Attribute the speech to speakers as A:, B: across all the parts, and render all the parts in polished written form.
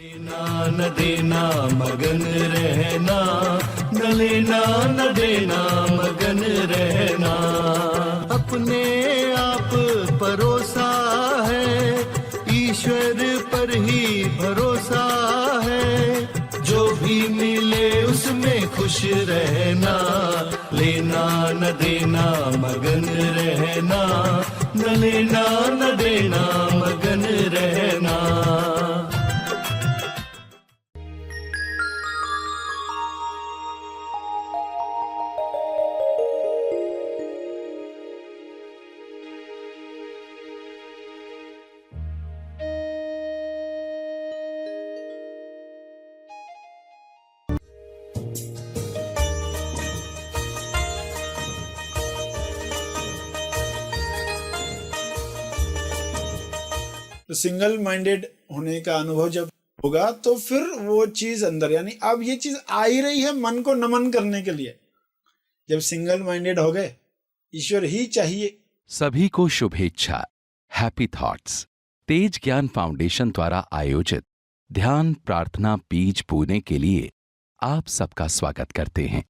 A: लेना न देना मगन रहना, न लेना न देना मगन रहना। अपने आप परोसा है, ईश्वर पर ही भरोसा है। जो भी मिले उसमें खुश रहना, लेना न देना मगन रहना, न लेना न देना मगन रहना।
B: तो सिंगल माइंडेड होने का अनुभव जब होगा तो फिर वो चीज अंदर, यानी अब ये चीज आ ही रही है मन को नमन करने के लिए। जब सिंगल माइंडेड हो गए, ईश्वर ही चाहिए।
C: सभी को शुभेच्छा। हैप्पी थॉट्स तेज ज्ञान फाउंडेशन द्वारा आयोजित ध्यान प्रार्थना बीज बोने के लिए आप सबका स्वागत करते हैं।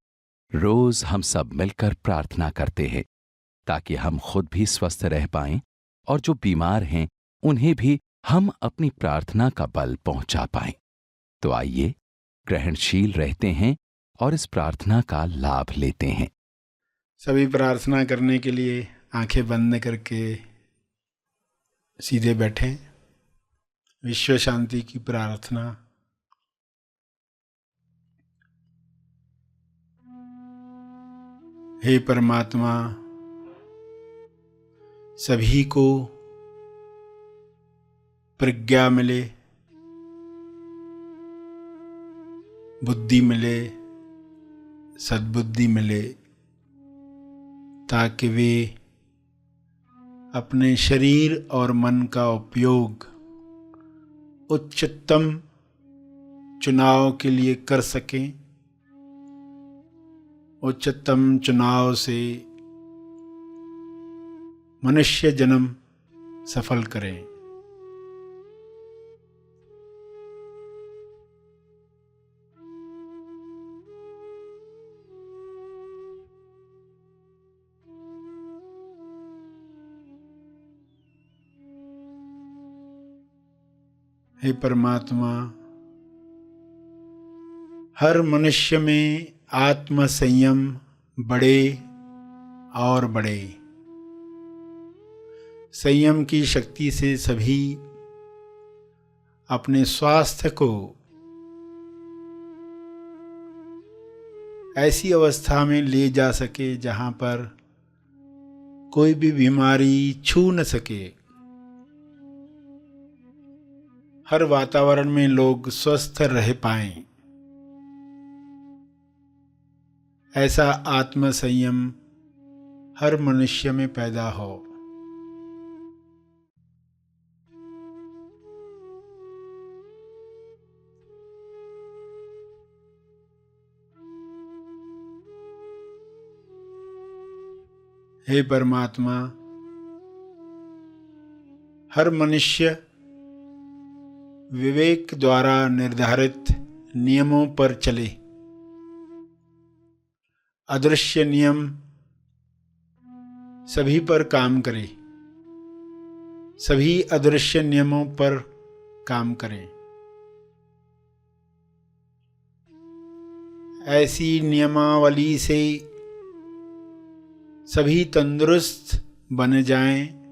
C: रोज हम सब मिलकर प्रार्थना करते हैं ताकि हम खुद भी स्वस्थ रह पाएं और जो बीमार हैं उन्हें भी हम अपनी प्रार्थना का बल पहुंचा पाएं। तो आइए ग्रहणशील रहते हैं और इस प्रार्थना का लाभ लेते हैं।
B: सभी प्रार्थना करने के लिए आंखें बंद करके सीधे बैठें। विश्व शांति की प्रार्थना। हे परमात्मा, सभी को प्रज्ञा मिले, बुद्धि मिले, सद्बुद्धि मिले, ताकि वे अपने शरीर और मन का उपयोग उच्चतम चुनाव के लिए कर सकें। उच्चतम चुनाव से मनुष्य जन्म सफल करें। हे परमात्मा, हर मनुष्य में आत्म संयम बढ़े और बढ़े। संयम की शक्ति से सभी अपने स्वास्थ्य को ऐसी अवस्था में ले जा सके जहाँ पर कोई भी बीमारी छू न सके। हर वातावरण में लोग स्वस्थ रह पाएं, ऐसा आत्म संयम हर मनुष्य में पैदा हो। हे परमात्मा, हर मनुष्य विवेक द्वारा निर्धारित नियमों पर चले। अदृश्य नियम सभी पर काम करे, सभी अदृश्य नियमों पर काम करें। ऐसी नियमावली से सभी तंदुरुस्त बन जाएं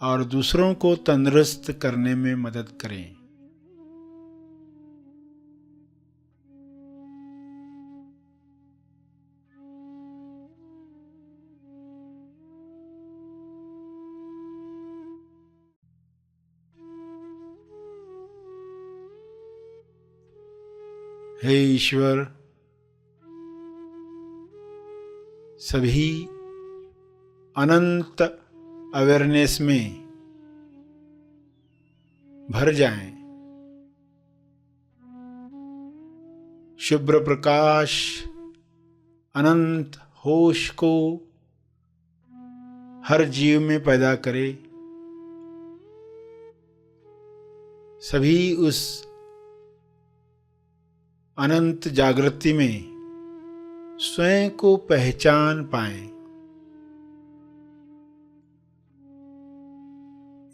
B: और दूसरों को तंदुरुस्त करने में मदद करें। हे ईश्वर, सभी अनंत अवेयरनेस में भर जाएं। शुभ्र प्रकाश अनंत होश को हर जीव में पैदा करे। सभी उस अनंत जागृति में स्वयं को पहचान पाएं।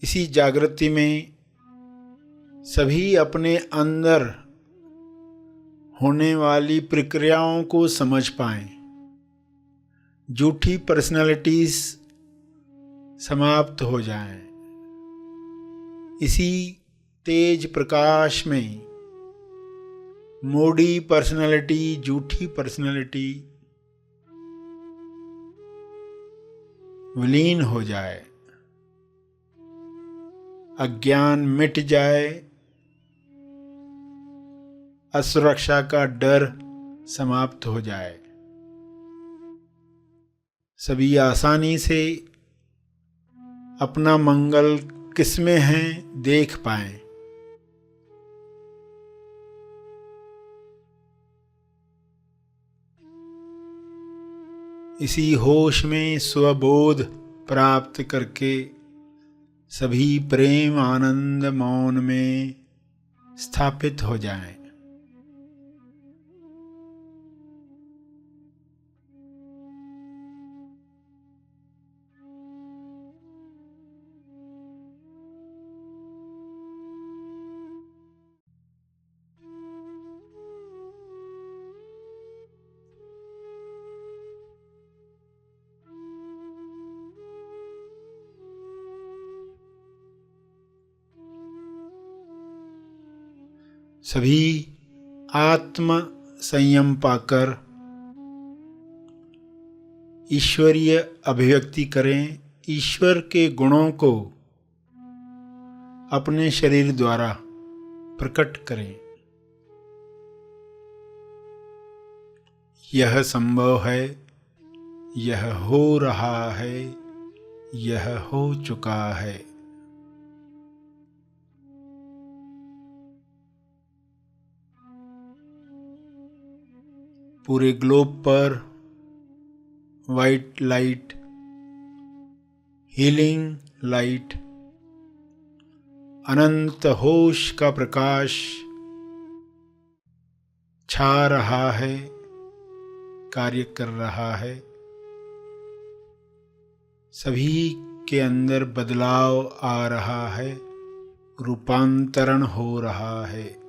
B: इसी जागृति में सभी अपने अंदर होने वाली प्रक्रियाओं को समझ पाएं। झूठी पर्सनालिटीज समाप्त हो जाएं। इसी तेज प्रकाश में मोड़ी पर्सनालिटी, झूठी पर्सनालिटी विलीन हो जाए, अज्ञान मिट जाए, असुरक्षा का डर समाप्त हो जाए। सभी आसानी से अपना मंगल किसमें है देख पाएं। इसी होश में स्वबोध प्राप्त करके सभी प्रेम आनंद मौन में स्थापित हो जाएं। सभी आत्म संयम पाकर ईश्वरीय अभिव्यक्ति करें। ईश्वर के गुणों को अपने शरीर द्वारा प्रकट करें। यह संभव है, यह हो रहा है, यह हो चुका है। पूरे ग्लोब पर वाइट लाइट, हीलिंग लाइट, अनंत होश का प्रकाश छा रहा है, कार्य कर रहा है। सभी के अंदर बदलाव आ रहा है, रूपांतरण हो रहा है।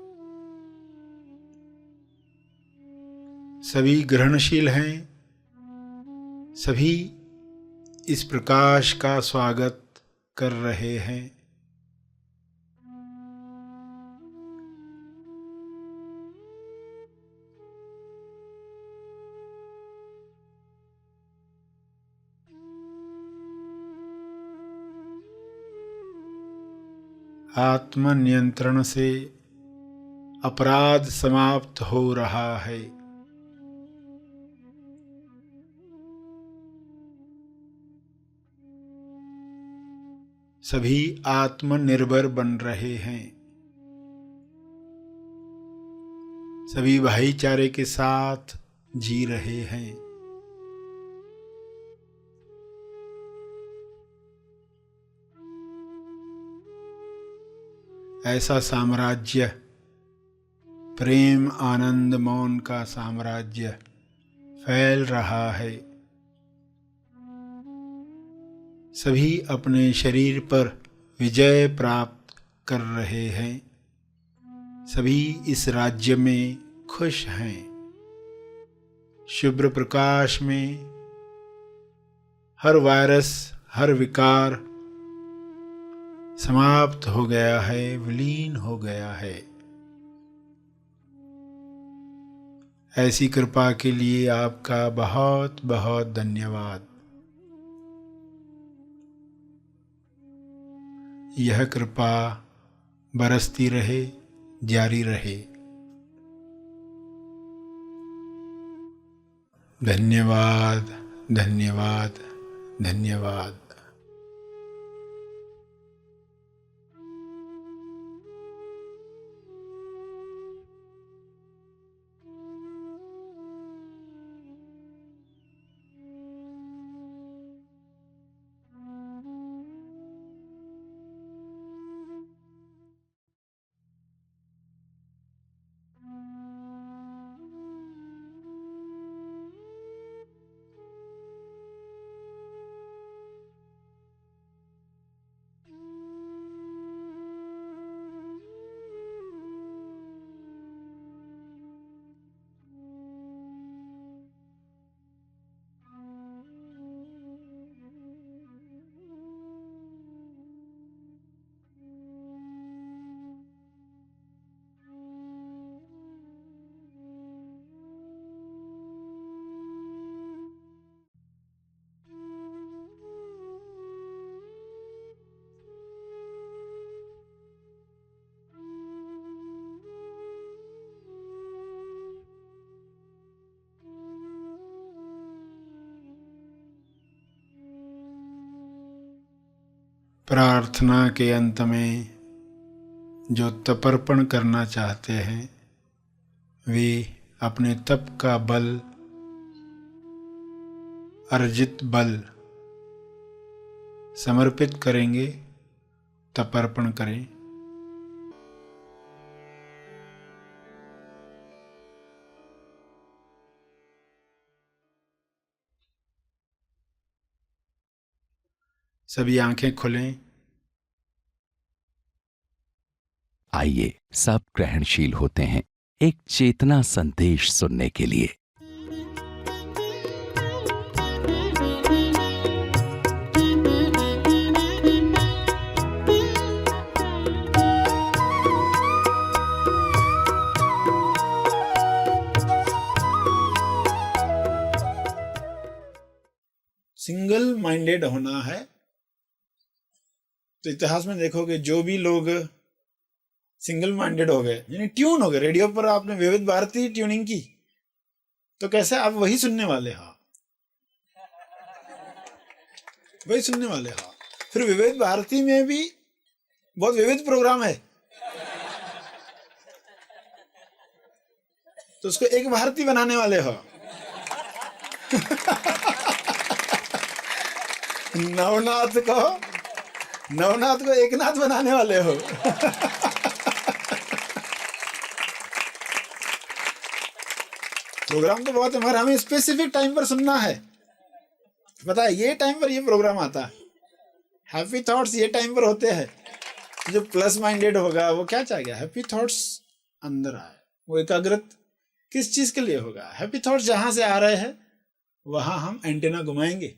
B: सभी ग्रहणशील हैं, सभी इस प्रकाश का स्वागत कर रहे हैं। आत्म नियंत्रण से अपराध समाप्त हो रहा है। सभी आत्मनिर्भर बन रहे हैं। सभी भाईचारे के साथ जी रहे हैं। ऐसा साम्राज्य, प्रेम आनंद मौन का साम्राज्य फैल रहा है। सभी अपने शरीर पर विजय प्राप्त कर रहे हैं। सभी इस राज्य में खुश हैं। शुभ्र प्रकाश में हर वायरस, हर विकार समाप्त हो गया है, विलीन हो गया है। ऐसी कृपा के लिए आपका बहुत बहुत धन्यवाद। यह कृपा बरसती रहे, जारी रहे। धन्यवाद, धन्यवाद, धन्यवाद। प्रार्थना के अंत में जो तपर्पण करना चाहते हैं वे अपने तप का बल, अर्जित बल समर्पित करेंगे, तपर्पण करें। सभी आंखें खोलें।
C: आइए सब ग्रहणशील होते हैं एक चेतना संदेश सुनने के लिए।
B: सिंगल माइंडेड होना है। तो इतिहास में देखोगे जो भी लोग सिंगल माइंडेड हो गए, यानी ट्यून हो गए, रेडियो पर आपने विविध भारती ट्यूनिंग की तो कैसे आप वही सुनने वाले हो, वही सुनने वाले हो। फिर विविध भारती में भी बहुत विविध प्रोग्राम है, तो उसको एक भारती बनाने वाले हो। नवनाथ को एक नाथ बनाने वाले हो। प्रोग्राम तो बहुत है मगर हमें स्पेसिफिक टाइम पर सुनना है। पता है ये टाइम पर ये प्रोग्राम आता है। हैप्पी थॉट्स ये टाइम पर होते हैं। जो प्लस माइंडेड होगा वो क्या चाहेगा, हैप्पी थॉट्स अंदर आए। वो एकाग्रत किस चीज के लिए होगा, हैप्पी थॉट्स जहां से आ रहे हैं वहां हम एंटेना घुमाएंगे,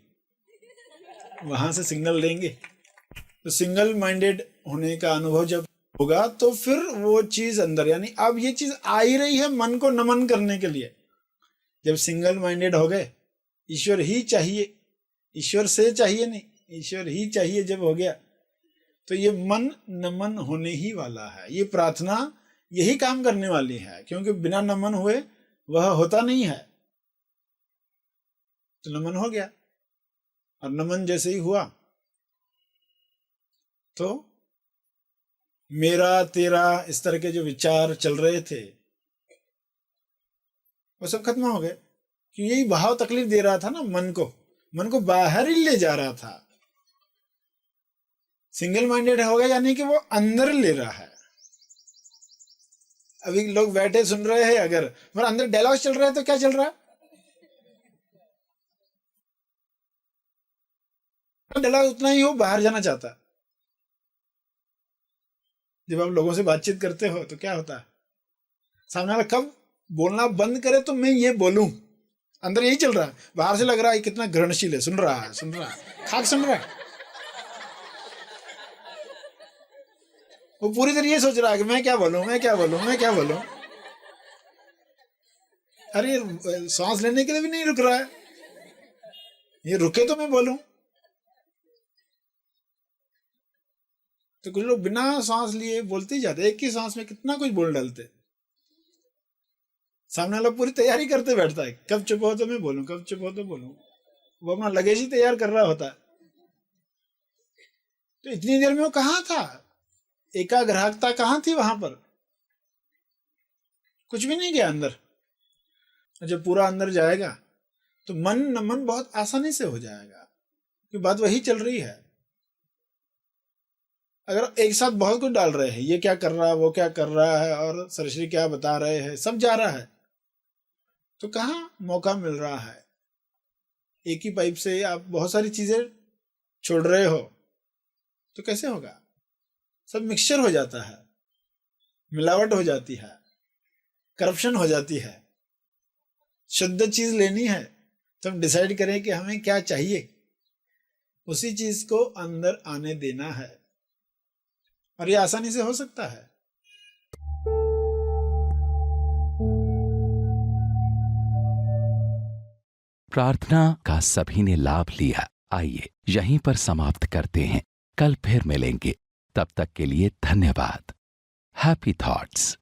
B: वहां से सिग्नल लेंगे। तो सिंगल माइंडेड होने का अनुभव जब होगा तो फिर वो चीज अंदर, यानी अब ये चीज आ ही रही है मन को नमन करने के लिए। जब सिंगल माइंडेड हो गए, ईश्वर ही चाहिए, ईश्वर से चाहिए नहीं, ईश्वर ही चाहिए जब हो गया तो ये मन नमन होने ही वाला है। ये प्रार्थना यही काम करने वाली है, क्योंकि बिना नमन हुए वह होता नहीं है। तो नमन हो गया, और नमन जैसे ही हुआ तो मेरा तेरा इस तरह के जो विचार चल रहे थे वो सब खत्म हो गए। कि यही भाव तकलीफ दे रहा था ना मन को बाहर ही ले जा रहा था। सिंगल माइंडेड हो गया यानी कि वो अंदर ले रहा है। अभी लोग बैठे सुन रहे हैं, अगर मेरे अंदर डायलॉग चल रहा है तो क्या चल रहा है, डायलॉग उतना ही हो, बाहर जाना चाहता है। जब आप लोगों से बातचीत करते हो तो क्या होता है, सामने वाला कब बोलना बंद करे तो मैं ये बोलूं, अंदर यही चल रहा है। बाहर से लग रहा है कितना ग्रहणशील है, सुन रहा है खाक सुन रहा है। वो पूरी तरह ये सोच रहा है कि मैं क्या बोलूं। अरे सांस लेने के लिए भी नहीं रुक रहा है, ये रुके तो मैं बोलूं। तो कुछ लोग बिना सांस लिए बोलते ही जाते, एक ही सांस में कितना कुछ बोल डालते। सामने वाला पूरी तैयारी करते बैठता है, कब चुप हो तो मैं बोलूं, कब चुप हो तो बोलूं। वो अपना लगेज ही तैयार कर रहा होता है। तो इतनी देर में वो कहाँ था, एकाग्रता कहाँ थी वहां पर, कुछ भी नहीं गया अंदर। जब पूरा अंदर जाएगा तो मन नमन बहुत आसानी से हो जाएगा, क्योंकि बात वही चल रही है। अगर एक साथ बहुत कुछ डाल रहे हैं, ये क्या कर रहा है, वो क्या कर रहा है, और सरश्री क्या बता रहे हैं, सब जा रहा है, तो कहाँ मौका मिल रहा है। एक ही पाइप से आप बहुत सारी चीजें छोड़ रहे हो तो कैसे होगा, सब मिक्सचर हो जाता है, मिलावट हो जाती है, करप्शन हो जाती है। शुद्ध चीज लेनी है तो हम डिसाइड करें कि हमें क्या चाहिए, उसी चीज को अंदर आने देना है, और ये आसानी से हो सकता है।
C: प्रार्थना का सभी ने लाभ लिया। आइए यहीं पर समाप्त करते हैं, कल फिर मिलेंगे। तब तक के लिए धन्यवाद। Happy thoughts.